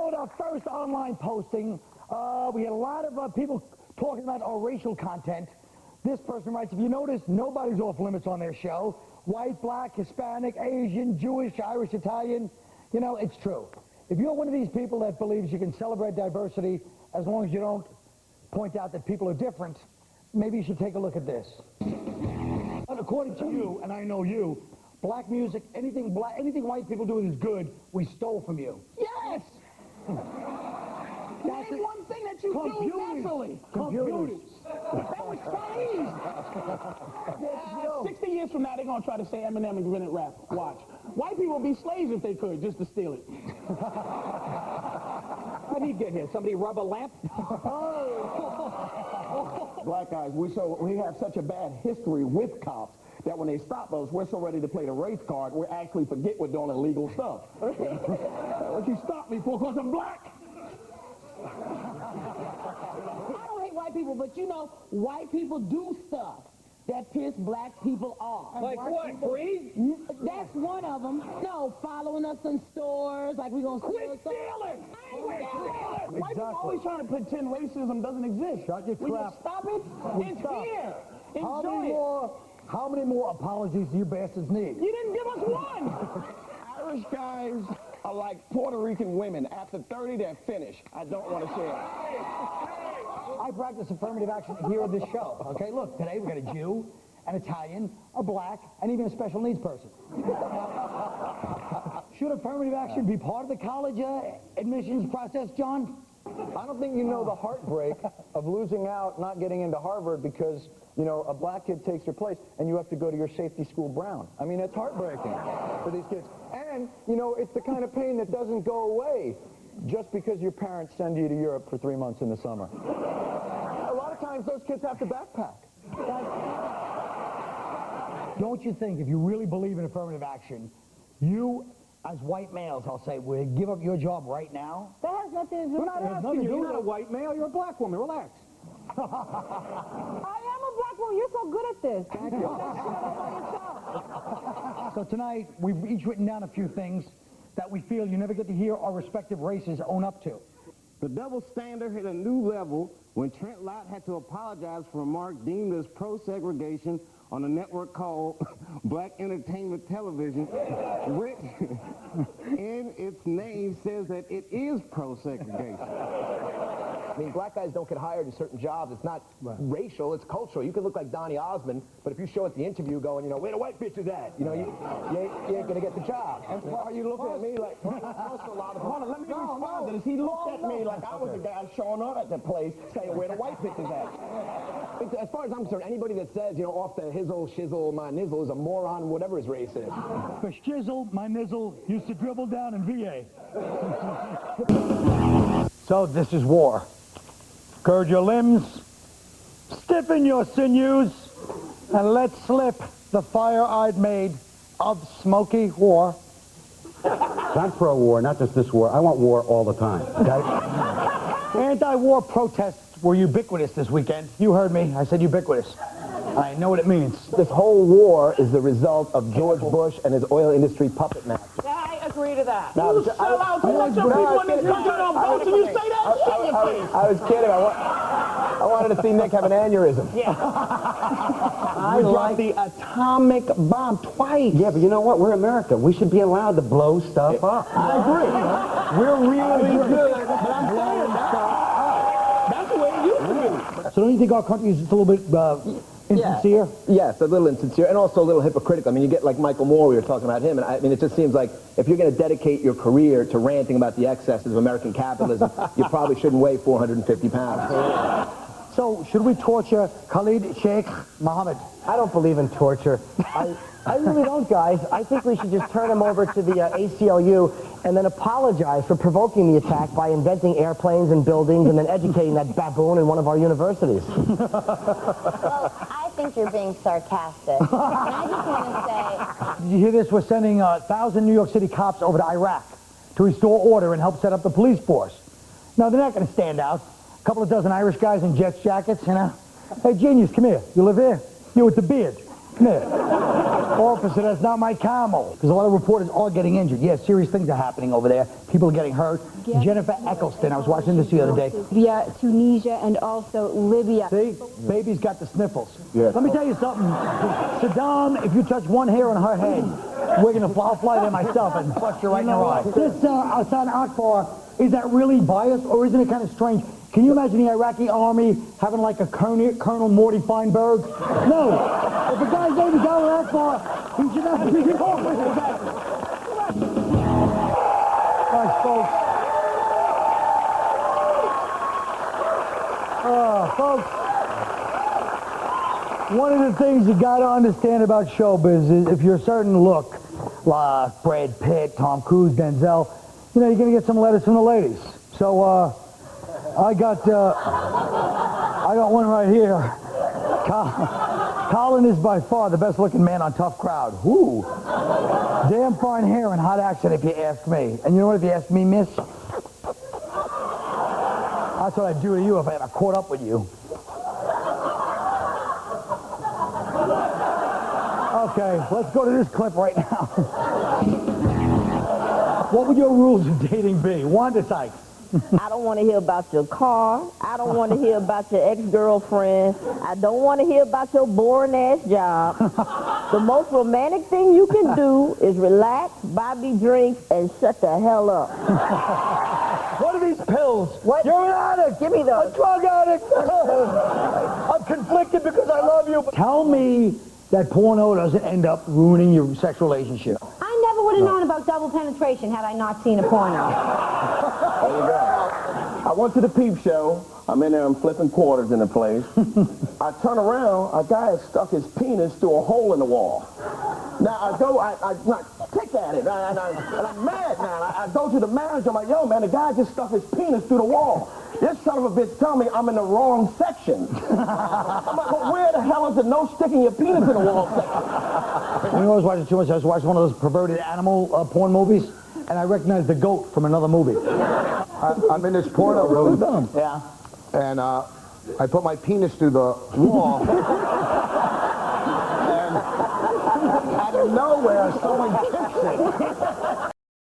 with our first online posting. We had a lot of people talking about our racial content. This person writes, if you notice, nobody's off limits on their show. White, black, Hispanic, Asian, Jewish, Irish, Italian. You know, it's true. If you're one of these people that believes you can celebrate diversity as long as you don't point out that people are different, maybe you should take a look at this. But according to you, and I know you, black music, anything white people do is good, we stole from you. Yes! That's one thing that you do naturally. Computers. That was Chinese. 60 years from now, they're going to try to say Eminem invented rap. Watch. White people would be slaves if they could, just to steal it. How'd he get here? Somebody rub a lamp? Black guys, we have such a bad history with cops that when they stop us, we're so ready to play the race card, we actually forget we're doing illegal stuff. What you stop me for because I'm black? I don't hate white people, but you know, white people do stuff that piss black people off. Like what, Bree? That's one of them. No, following us in stores, like we're going to Quit stealing! White people always trying to pretend racism doesn't exist. Shut your We crap. just stop it. It's here. Enjoy it. How many more apologies do you bastards need? You didn't give us one. Irish guys are like Puerto Rican women. After 30, they're finished. I don't want to share. I practice affirmative action here at this show. Okay, look, today we got a Jew, an Italian, a black, and even a special needs person. Should affirmative action be part of the college admissions process, John? I don't think you know the heartbreak of losing out, not getting into Harvard because, you know, a black kid takes your place and you have to go to your safety school Brown. I mean, it's heartbreaking for these kids. And, you know, it's the kind of pain that doesn't go away just because your parents send you to Europe for 3 months in the summer. A lot of times those kids have to backpack. Don't you think if you really believe in affirmative action, you, as white males, I'll say, would give up your job right now? That has nothing to do with it. You're not a white male, you're a black woman. Relax. I am a black woman. You're so good at this. Thank you. So tonight, we've each written down a few things that we feel you never get to hear our respective races own up to. The double standard hit a new level when Trent Lott had to apologize for a remark deemed as pro-segregation on a network called Black Entertainment Television, which in its name says that it is pro-segregation. I mean, black guys don't get hired in certain jobs. It's not racial, it's cultural. You can look like Donny Osmond, but if you show at the interview going, you know, where the white bitch is at? You know, you ain't gonna get the job. And why are you looking at me like, hold on, let me respond to this. He looked at me like I was the guy showing up at the place saying where the white bitch is at. As far as I'm concerned, anybody that says, you know, off the hizzle, shizzle, my nizzle is a moron, whatever his race is. For shizzle, my nizzle used to dribble down in VA. So this is war. Gird your limbs, stiffen your sinews, and let slip the fire-eyed maid of smoky war. I'm pro-war, not just this war. I want war all the time. Okay? Anti-war protests were ubiquitous this weekend. You heard me. I said ubiquitous. I know what it means. This whole war is the result of George Bush and his oil industry puppet master. I agree to that. You sell out to let your people in this country on votes and you say that? I was kidding. I wanted to see Nick have an aneurysm. Yeah. I dropped the atomic bomb twice. Yeah, but you know what? We're America. We should be allowed to blow stuff up. I agree. We're really good. But I'm saying that's the way it used to be. So don't you think our country is just a little bit insincere? Yes, a little insincere, and also a little hypocritical. I mean, you get like Michael Moore, we were talking about him, and I mean, it just seems like if you're going to dedicate your career to ranting about the excesses of American capitalism, you probably shouldn't weigh 450 pounds. So, should we torture Khalid Sheikh Mohammed? I don't believe in torture. I really don't, guys. I think we should just turn him over to the ACLU and then apologize for provoking the attack by inventing airplanes and buildings and then educating that baboon in one of our universities. Well, I think you're being sarcastic. And I just want to say... Did you hear this? We're sending 1,000 New York City cops over to Iraq to restore order and help set up the police force. Now, they're not going to stand out. A couple of dozen Irish guys in Jets jackets, you know. Hey, genius, come here. You live here? You with the beard. Come here. Officer, that's not my camel. Because a lot of reporters are getting injured. Yeah, serious things are happening over there. People are getting hurt. Jennifer Eccleston, I was watching this the other day. Via Tunisia and also Libya. See? Baby's got the sniffles. Yes. Let me tell you something. Saddam, if you touch one hair on her head, I'll fly there myself and bust you right in the eye. This Hassan Akbar, is that really biased or isn't it kind of strange? Can you imagine the Iraqi army having like a Colonel Morty Feinberg? No. If a guy's name is Al Akbar, he should not be in office. Thanks, folks. Folks, one of the things you got to understand about showbiz is if you're a certain look, like Brad Pitt, Tom Cruise, Denzel, you know, you're going to get some letters from the ladies. So, I got one right here. Colin is by far the best looking man on Tough Crowd. Whoo! Damn fine hair and hot accent if you ask me. And you know what, if you ask me, miss? That's what I'd do to you if I ever caught up with you. Okay, let's go to this clip right now. What would your rules of dating be? Wanda Sykes. I don't want to hear about your car. I don't want to hear about your ex-girlfriend. I don't want to hear about your boring-ass job. The most romantic thing you can do is relax, buy me drinks, and shut the hell up. What are these pills? What? You're an addict. Give me those. A drug addict. I'm conflicted because I love you. Tell me that porno doesn't end up ruining your sexual relationship. I never would have known about double penetration had I not seen a porno. There you go. I went to the peep show. I'm in there, I'm flipping quarters in the place. I turn around, a guy has stuck his penis through a hole in the wall. Now, I pick at it, and I'm mad now. I go to the manager, I'm like, yo, man, the guy just stuck his penis through the wall. This son of a bitch tell me I'm in the wrong section. I'm like, well, where the hell is the no sticking your penis in the wall section? You know, I was watching too much. I was watching one of those perverted animal porn movies, and I recognized the goat from another movie. I'm in this porno room. Yeah. And I put my penis through the wall. And out of nowhere, someone kicks it.